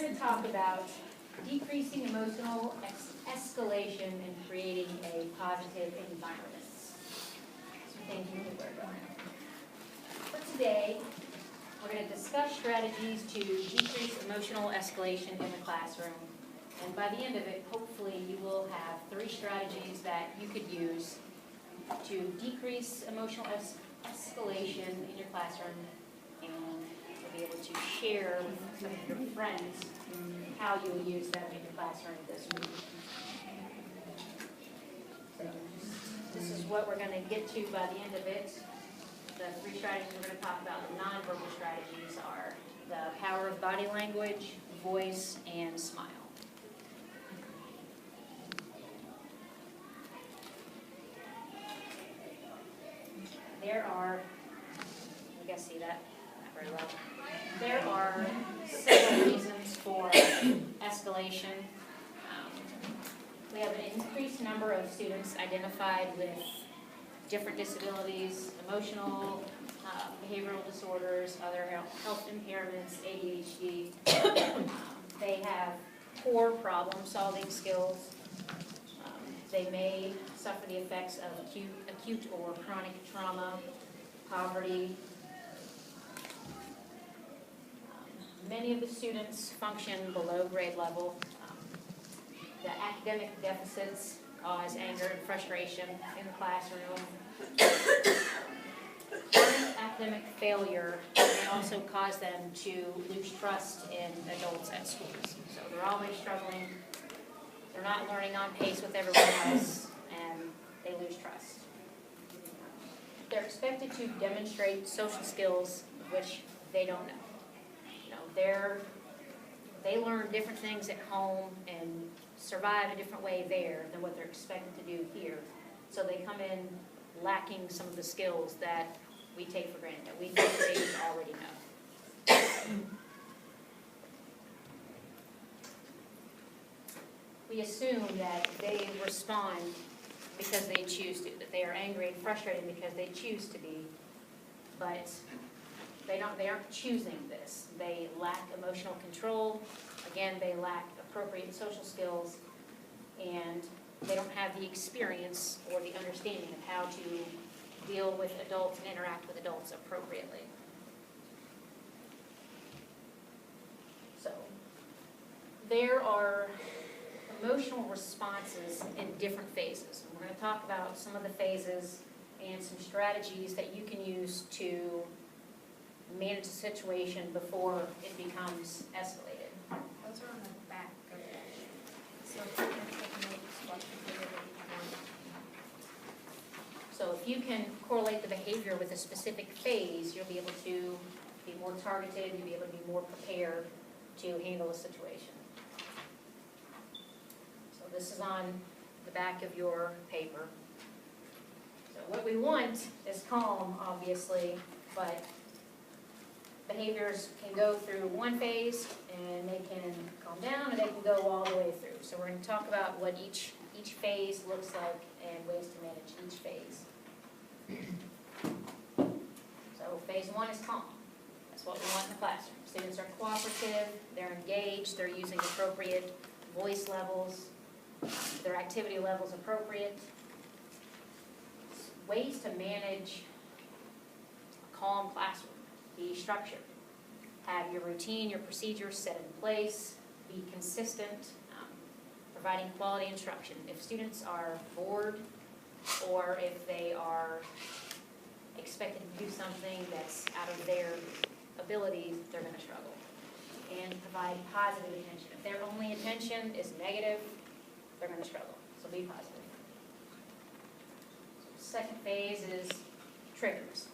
going to talk about decreasing emotional escalation and creating a positive environment. Some things you can work on. For today, we're going to discuss strategies to decrease emotional escalation in the classroom. And by the end of it, hopefully you will have 3 strategies that you could use to decrease emotional escalation in your classroom, and you'll be able to share with some of your friends how you will use them in your classroom this week. So this is what we're going to get to by the end of it. The 3 strategies we're going to talk about, the nonverbal strategies, are the power of body language, voice, and smile. There are, you guys see that? Not very well. There are several reasons for escalation. We have an increased number of students identified with different disabilities, emotional, behavioral disorders, other health impairments, ADHD. They have poor problem-solving skills. They may suffer the effects of acute or chronic trauma, poverty. Many of the students function below grade level. The academic deficits cause anger and frustration in the classroom. Academic failure may also cause them to lose trust in adults at schools. So they're always struggling. They're not learning on pace with everyone else, and they lose trust. They're expected to demonstrate social skills which they don't know. They learn different things at home and survive a different way there than what they're expected to do here. So they come in lacking some of the skills that we take for granted, that we think they already know. We assume that they respond because they choose to, that they are angry and frustrated because they choose to be, but they aren't choosing this. They lack emotional control. Again, they lack appropriate social skills, and they don't have the experience or the understanding of how to deal with adults and interact with adults appropriately. So, there are emotional responses in different phases. And we're going to talk about some of the phases and some strategies that you can use to manage the situation before it becomes escalated. Those are on the back of it. So if you can take notes, what behavior would you want? So if you can correlate the behavior with a specific phase, you'll be able to be more targeted, you'll be able to be more prepared to handle a situation. So this is on the back of your paper. So what we want is calm, obviously, but behaviors can go through one phase and they can calm down, and they can go all the way through. So we're going to talk about what each phase looks like and ways to manage each phase. So phase 1 is calm. That's what we want in the classroom. Students are cooperative, they're engaged, they're using appropriate voice levels, their activity levels appropriate. Ways to manage a calm classroom. Be structured. Have your routine, your procedures set in place. Be consistent. Providing quality instruction. If students are bored, or if they are expected to do something that's out of their abilities, they're going to struggle. And provide positive attention. If their only attention is negative, they're going to struggle. So be positive. Second phase is triggers.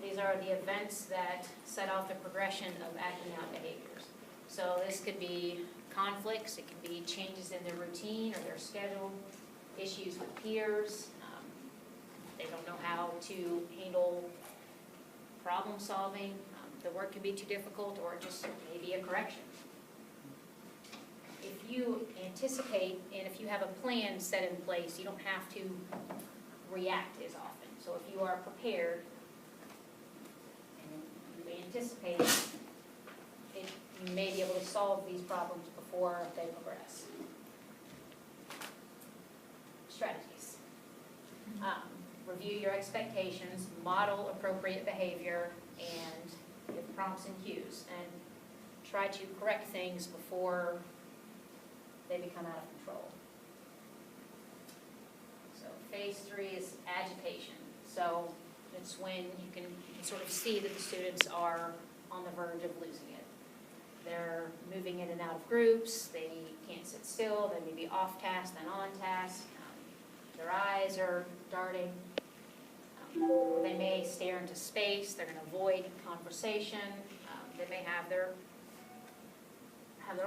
These are the events that set off the progression of acting out behaviors. So this could be conflicts, it could be changes in their routine or their schedule, issues with peers, they don't know how to handle problem solving, the work can be too difficult, or just maybe a correction. If you anticipate and if you have a plan set in place, you don't have to react as often. So if you are prepared and you anticipate it, you may be able to solve these problems before they progress. Strategies. Review your expectations, model appropriate behavior, and give prompts and cues, and try to correct things before they become out of control. So phase 3 is agitation. So it's when you can sort of see that the students are on the verge of losing it. They're moving in and out of groups, they can't sit still, they may be off task than on task, their eyes are darting, they may stare into space, they're going to avoid conversation, they may have their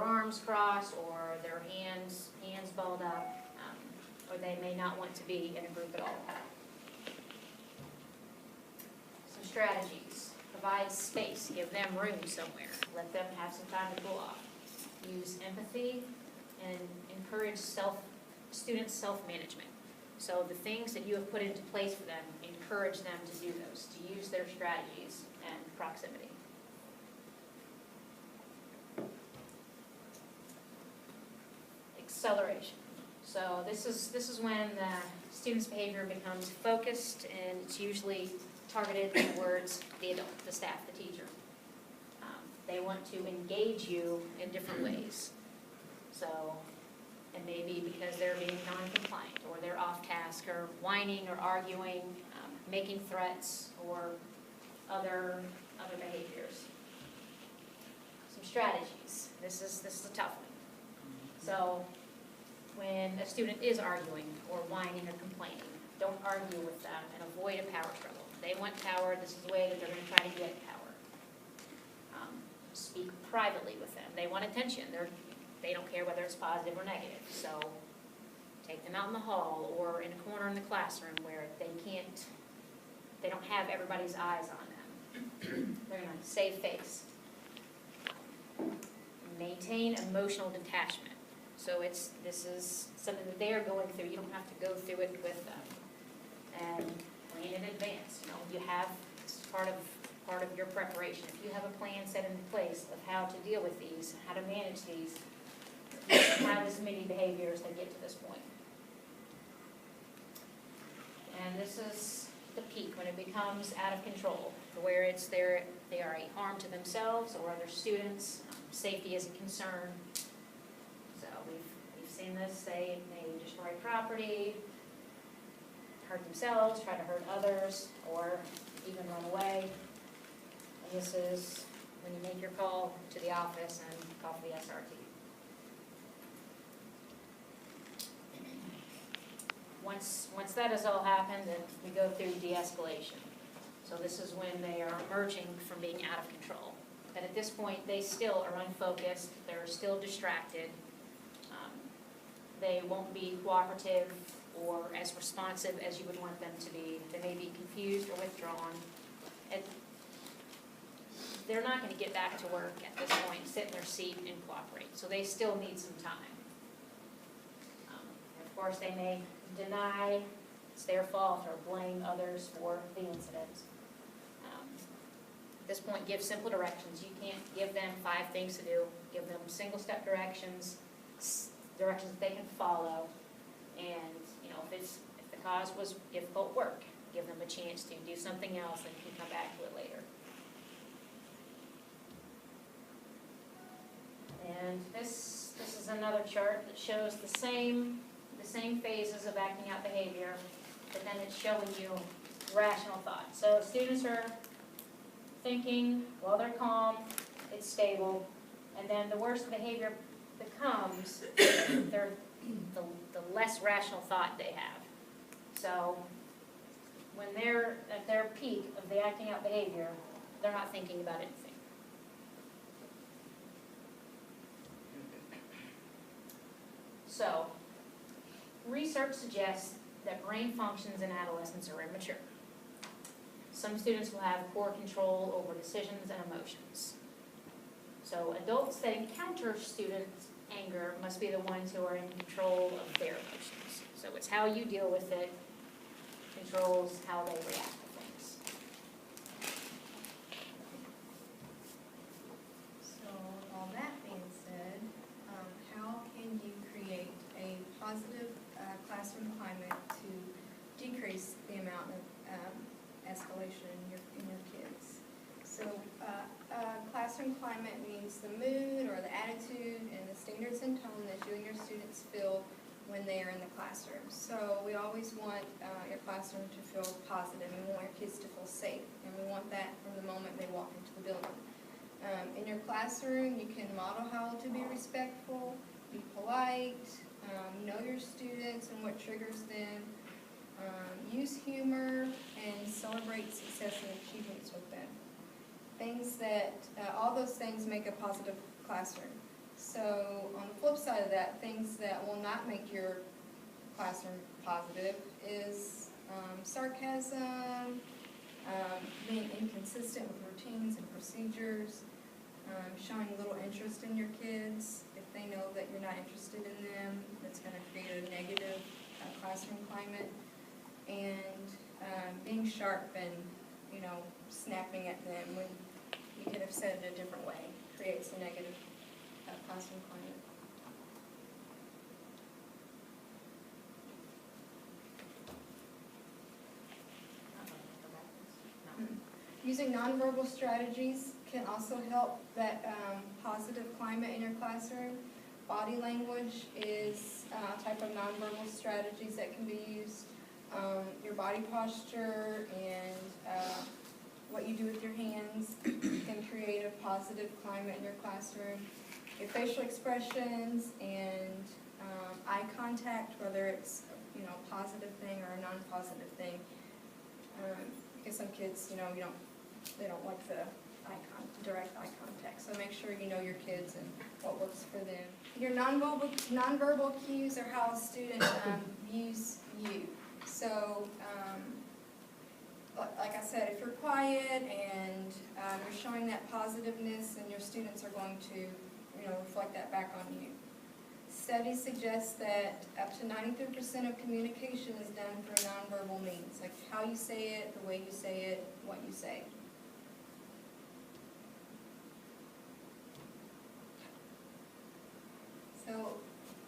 arms crossed or their hands balled up, or they may not want to be in a group at all. Some strategies. Provide space, give them room somewhere, let them have some time to cool off. Use empathy and encourage student self-management. So the things that you have put into place for them, encourage them to do those, to use their strategies and proximity. Acceleration. So this is when the student's behavior becomes focused, and it's usually targeted towards the adult, the staff, the teacher. They want to engage you in different ways. So it may be because they're being non-compliant, or they're off task, or whining, or arguing, making threats, or other behaviors. Some strategies. This is a tough one. So when a student is arguing or whining or complaining, don't argue with them and avoid a power struggle. They want power. This is the way that they're going to try to get power. Speak privately with them. They want attention. They don't care whether it's positive or negative. So take them out in the hall or in a corner in the classroom where they don't have everybody's eyes on them. They're going to save face. Maintain emotional detachment. So this is something that they're going through. You don't have to go through it with them. And plan in advance. You have, it's part of your preparation. If you have a plan set in place of how to deal with these, how to manage these, you can have as many behaviors that get to this point. And this is the peak when it becomes out of control, where they are a harm to themselves or other students. Safety is a concern. So we've seen this. They may destroy property, hurt themselves, try to hurt others, or even run away. And this is when you make your call to the office and call for the SRT. Once that has all happened, then we go through de-escalation. So this is when they are emerging from being out of control. But at this point, they still are unfocused, they're still distracted, they won't be cooperative or as responsive as you would want them to be. They may be confused or withdrawn. They're not going to get back to work at this point, sit in their seat and cooperate. So they still need some time. Of course, they may deny it's their fault or blame others for the incident. At this point, give simple directions. You can't give them 5 things to do. Give them single-step directions that they can follow. And if the cause was difficult work, give them a chance to do something else and you can come back to it later. And this is another chart that shows the same phases of acting out behavior, but then it's showing you rational thought. So students are thinking while they're calm, it's stable, and then the worse the behavior becomes, the less rational thought they have. So when they're at their peak of the acting out behavior, they're not thinking about anything. So research suggests that brain functions in adolescence are immature. Some students will have poor control over decisions and emotions. So adults that encounter students' anger must be the ones who are in control of their emotions. So it's how you deal with it controls how they react to things. So all classroom. So we always want your classroom to feel positive, and we want your kids to feel safe, and we want that from the moment they walk into the building. In your classroom, you can model how to be respectful, be polite, know your students and what triggers them, use humor, and celebrate success and achievements with them. Things that, all those things make a positive classroom. So on the flip side of that, things that will not make your classroom positive is sarcasm, being inconsistent with routines and procedures, showing little interest in your kids. If they know that you're not interested in them, that's going to create a negative classroom climate. And being sharp and, snapping at them when you could have said it a different way creates a negative classroom climate. Using nonverbal strategies can also help that positive climate in your classroom. Body language is a type of nonverbal strategies that can be used. Your body posture and what you do with your hands can create a positive climate in your classroom. Your facial expressions and eye contact, whether it's a positive thing or a non-positive thing. Because some kids, they don't like the direct eye contact. So make sure you know your kids and what works for them. Your nonverbal cues are how a student views you. So, like I said, if you're quiet and you're showing that positiveness, and your students are going to, reflect that back on you. Studies suggest that up to 93% of communication is done through nonverbal means, like how you say it, the way you say it, what you say. So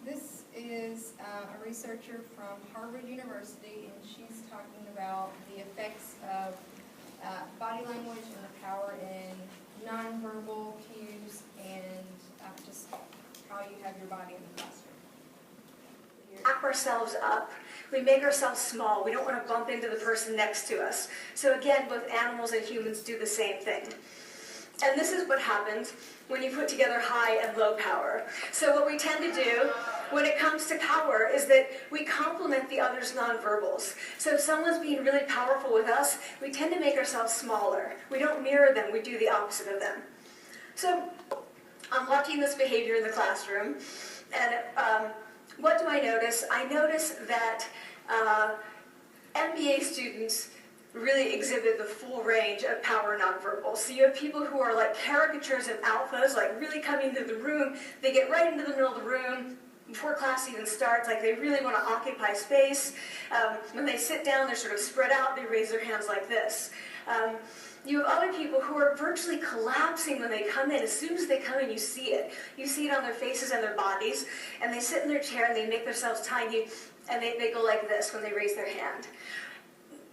this is a researcher from Harvard University, and she's talking about the effects of body language and the power in nonverbal cues and just how you have your body in the classroom. Wrap ourselves up. We make ourselves small. We don't want to bump into the person next to us. So again, both animals and humans do the same thing. And this is what happens when you put together high and low power. So what we tend to do when it comes to power is that we complement the other's nonverbals. So if someone's being really powerful with us, we tend to make ourselves smaller. We don't mirror them, we do the opposite of them. So I'm watching this behavior in the classroom, and what do I notice? I notice that MBA students really exhibit the full range of power nonverbal. So you have people who are like caricatures of alphas, like really coming into the room. They get right into the middle of the room before class even starts, like they really want to occupy space. When they sit down, they're sort of spread out. They raise their hands like this. You have other people who are virtually collapsing when they come in. As soon as they come in, you see it. You see it on their faces and their bodies. And they sit in their chair and they make themselves tiny, and they go like this when they raise their hand.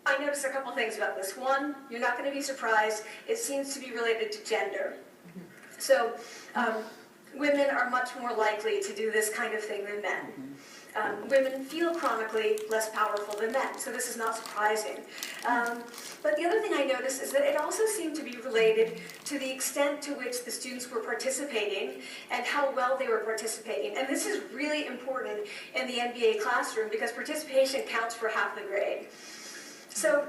I noticed a couple things about this. One, you're not going to be surprised. It seems to be related to gender. So women are much more likely to do this kind of thing than men. Women feel chronically less powerful than men, so this is not surprising. But the other thing I noticed is that it also seemed to be related to the extent to which the students were participating and how well they were participating. And this is really important in the MBA classroom because participation counts for half the grade. So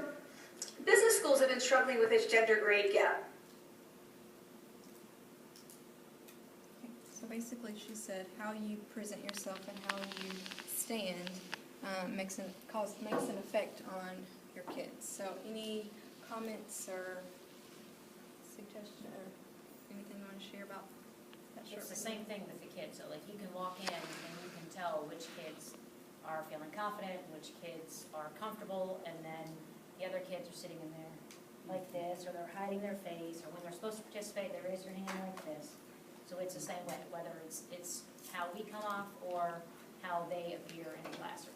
business schools have been struggling with this gender grade gap. So basically she said how you present yourself and how you stand makes an effect on your kids. So any comments or suggestions or anything you want to share about that? It's the same thing with the kids. So like you can walk in and you can tell which kids are feeling confident, which kids are comfortable, and then the other kids are sitting in there like this, or they're hiding their face, or when they're supposed to participate, they raise their hand like this. So it's the same way, whether it's how we come off or how they appear in the classroom.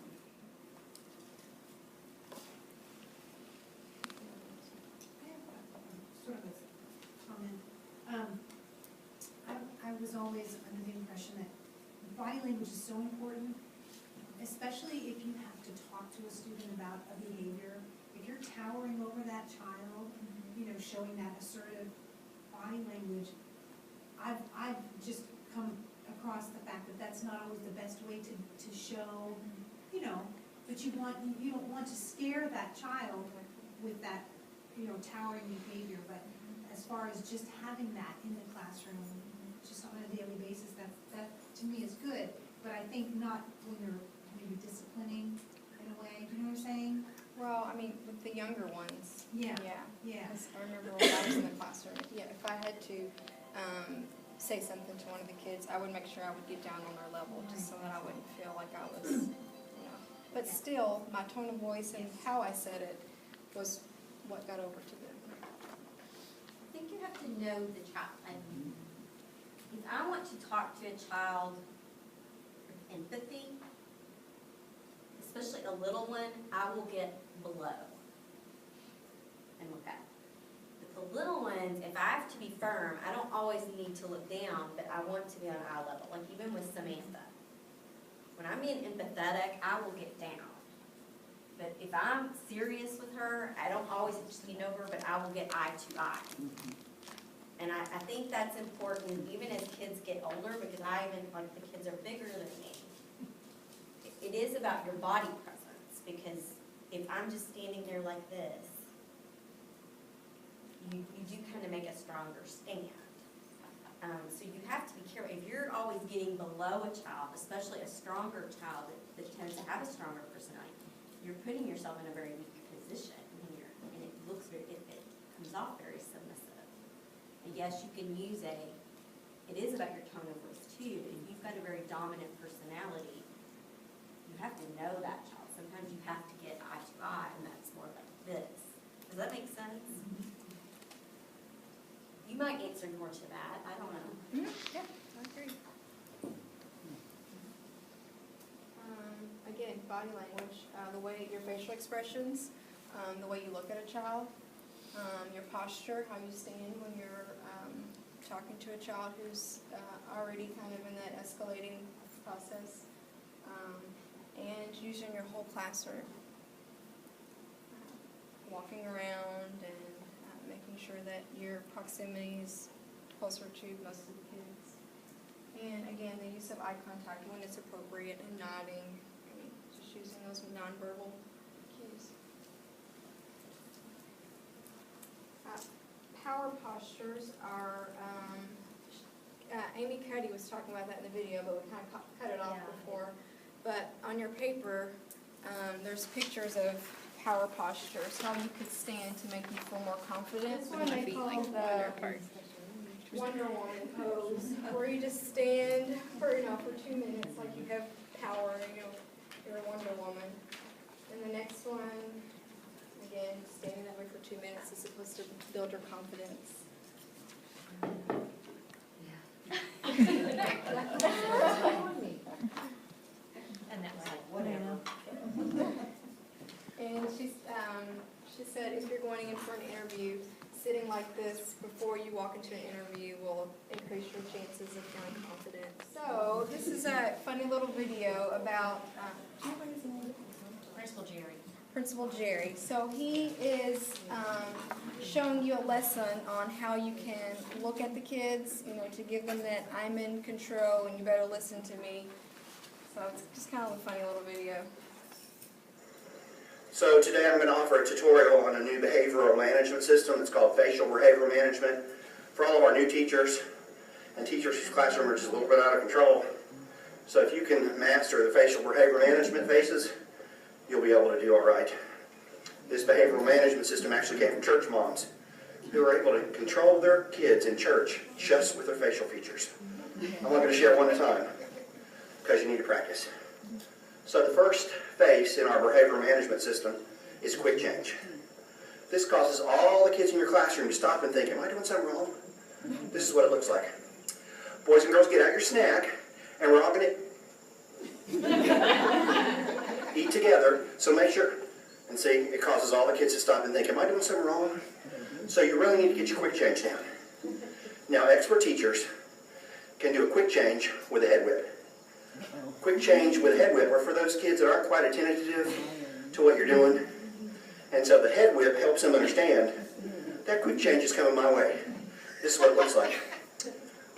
I have sort of a comment. I was always under the impression that body language is so important, especially if you have to talk to a student about a behavior, if you're towering over that child, you know, showing that assertive body language, I've just come across the fact that that's not always the best way to show, you know, but you don't want to scare that child with that, you know, towering behavior, but as far as just having that in the classroom, just on a daily basis, that to me is good, but I think not when you're maybe disciplining in a way, you know what I'm saying? Well, I mean, with the younger ones. Yeah. Yeah. 'Cause I remember when I was in the classroom, yeah, if I had to say something to one of the kids, I would make sure I would get down on their level, just so that I wouldn't feel like I was, you know. But still, my tone of voice and how I said it was what got over to them. I think you have to know the child. If I want to talk to a child with empathy, especially a little one, I will get below and look up. But the little ones, if I have to be firm, I don't always need to look down, but I want to be on eye level, like even with Samantha. When I'm being empathetic, I will get down. But if I'm serious with her, I don't always have to lean over, but I will get eye to eye. And I think that's important even as kids get older, because like the kids are bigger than me. It is about your body presence, because if I'm just standing there like this, you do kind of make a stronger stand. So you have to be careful. If you're always getting below a child, especially a stronger child that tends to have a stronger personality, you're putting yourself in a very weak position, and it comes off very submissive. And yes, you can use it is about your tone of voice too. If you've got a very dominant personality, you have to know that child. Sometimes you have to get eye to eye, and that's more like this. Does that make sense? You might answer more to that. I don't know. Yeah, I agree. Again, body language, the way your facial expressions, the way you look at a child, your posture, how you stand when you're talking to a child who's already kind of in that escalating process, and using your whole classroom. Walking around and making sure that your proximity is closer to most of the kids. And again, the use of eye contact when it's appropriate and nodding. I mean, just using those nonverbal cues. Power postures are, Amy Cuddy was talking about that in the video, but we kind of cut it off before. But on your paper, there's pictures of power postures, how you could stand to make you feel more confident. This one they call the Wonder Woman pose, where you just stand for 2 minutes, like you have power, you're a Wonder Woman. And the next one, again, standing that way for 2 minutes is supposed to build your confidence. And that was like, whatever. And she said if you're going in for an interview, sitting like this before you walk into an interview will increase your chances of feeling confident. So this is a funny little video about, do you know what his name is? Principal Jerry. Principal Jerry. So he is showing you a lesson on how you can look at the kids, to give them that I'm in control and you better listen to me. So it's just kind of a funny little video. So today I'm going to offer a tutorial on a new behavioral management system. It's called facial behavior management for all of our new teachers and teachers whose classroom are just a little bit out of control. So if you can master the facial behavior management phases, you'll be able to do all right. This behavioral management system actually came from church moms who are able to control their kids in church just with their facial features. I'm only going to share one at a time because you need to practice. So the first phase in our behavior management system is quick change. This causes all the kids in your classroom to stop and think, am I doing something wrong? This is what it looks like. Boys and girls, get out your snack, and we're all going to eat together. So make sure, and see, it causes all the kids to stop and think, am I doing something wrong? So you really need to get your quick change down. Now, expert teachers can do a quick change with a head whip. Quick change with head whip are for those kids that aren't quite attentive to what you're doing. And so the head whip helps them understand that quick change is coming my way. This is what it looks like.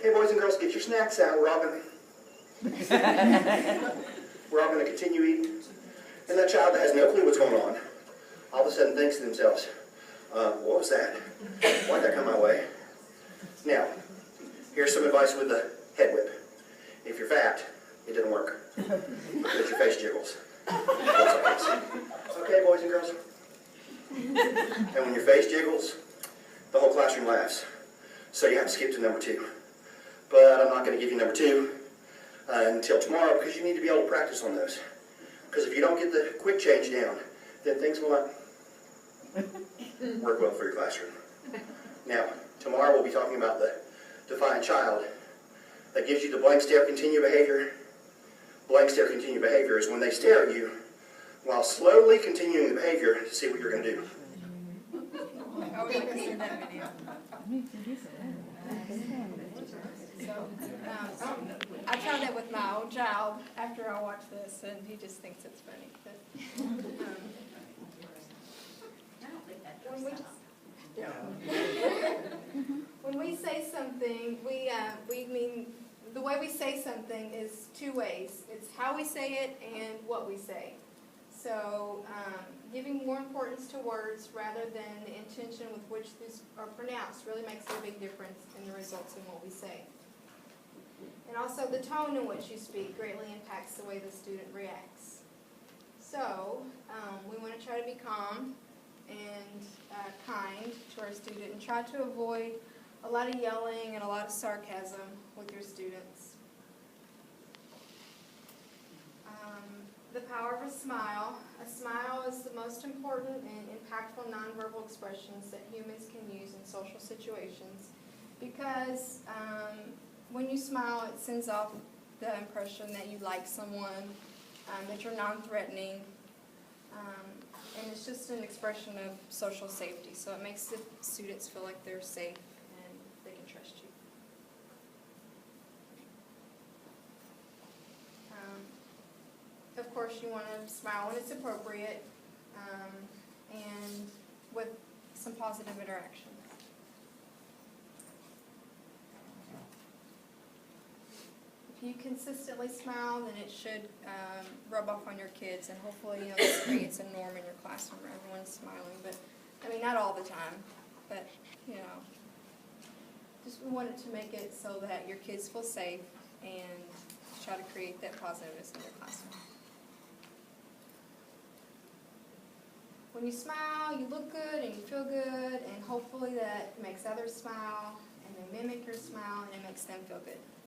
Okay, boys and girls, get your snacks out. We're all going to continue eating. And that child that has no clue what's going on, all of a sudden thinks to themselves, what was that? Why'd that come my way? Now, here's some advice with the head whip. If you're fat, it didn't work. Because your face jiggles. Okay, boys and girls? And when your face jiggles, the whole classroom laughs. So you have to skip to number 2. But I'm not going to give you number 2 until tomorrow because you need to be able to practice on those. Because if you don't get the quick change down, then things will not work well for your classroom. Now, tomorrow we'll be talking about the defiant child. That gives you the blank stare continue behavior. Blank stare continue behavior is when they stare at you while slowly continuing the behavior to see what you're going to do. I wish I could see that video. So, I tried that with my own child after I watched this, and he just thinks it's funny. But, I don't think that when does we, that. when we say something, we mean, the way we say something is 2 ways. It's how we say it and what we say. So, giving more importance to words rather than the intention with which these are pronounced really makes a big difference in the results in what we say. And also the tone in which you speak greatly impacts the way the student reacts. So, we want to try to be calm and kind to our student and try to avoid a lot of yelling and a lot of sarcasm with your students. The power of a smile. A smile is the most important and impactful nonverbal expressions that humans can use in social situations because when you smile, it sends off the impression that you like someone, that you're non-threatening, and it's just an expression of social safety. So it makes the students feel like they're safe and they can trust you. Of course, you want to smile when it's appropriate and with some positive interaction. If you consistently smile, then it should rub off on your kids, and hopefully, this creates a norm in your classroom where everyone's smiling. But I mean, not all the time, but just we wanted to make it so that your kids feel safe and try to create that positiveness in their classroom. When you smile, you look good and you feel good, and hopefully that makes others smile, and they mimic your smile, and it makes them feel good.